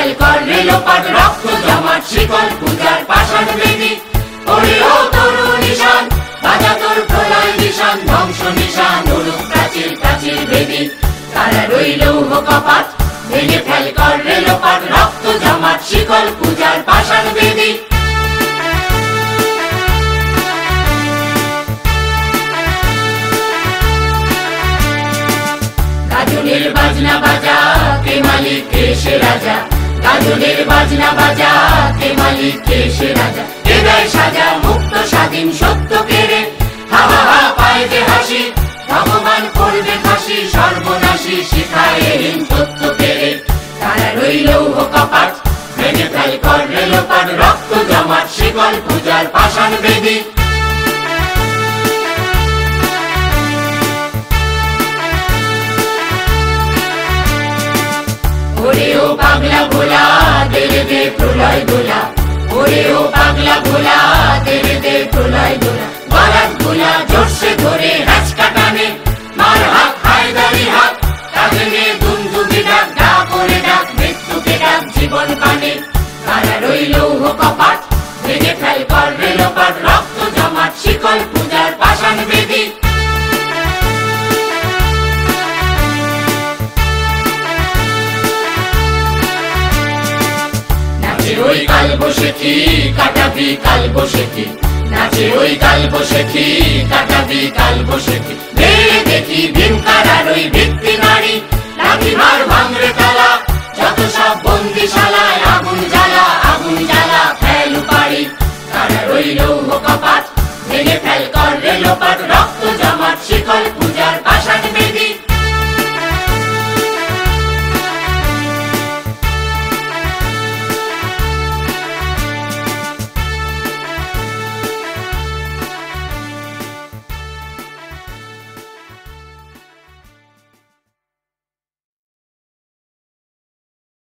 fail কর রেলোপাট রক্ত জমাট শিকল পূজার পাষাণ বেদী ওরে ও তরু নিশান বাজা তোর প্রলয় নিশান ধ্বংস নিশান উড়ুক প্রাচীর প্রাচীর বেদী তারা রইল কপাট ভেঙে ফেল কর রেলোপাট রক্ত জমাট শিকল পূজার পাষাণ বেদী গাজনের বাজনা বাজা কে মালিক কে সে রাজা গাজনের বাজনা বাজা কে মালিক কে সে রাজা কে দেয় সাজা মুক্ত স্বাধীন সত্য কেড়ে হা হা হা পায় যে হাসি ভগবান করবে ফাঁসি সর্বনাশী শিখায় এলিন সত্য কেড়ে তারা রইল কপাট ভেঙে ফেল কর রেলোপাট রক্ত জমাট শিকল পূজার পাষাণ বেদী ওরে ও পাগলা ভোলা দেরে দে প্রলয় দোলা ওরে ও পাগলা ভোলা দেরে দে প্রলয় দোলা বারাত গোলা জোরসে ধরে হ্যাচকা টানে মার হাত হায়দারি হাত কাঁধে নিয়ে দুমদুমি ডাক ডাক করে ডাক মৃত্যুকে ডাক জীবন পানে তারা রইল কপাট ভেঙে ফেল কর রেলোপাট রক্ত জমাট শিকল পূজার পাষাণ বেদী ওই কাল বসেছি কাটাবি কাল বসেছি নাচে ওই কাল বসেছি কাটাবি কাল বসেছি মেরে দেখি ভীমকারার ওই ভিত্তি নারী লাঠি মার ভাঙরে তালা যত সব বন্দিশালায় আগুন জ্বালা ফেল পারি তারা রইল কপাট ভেঙে ফেল কর রেলোপাট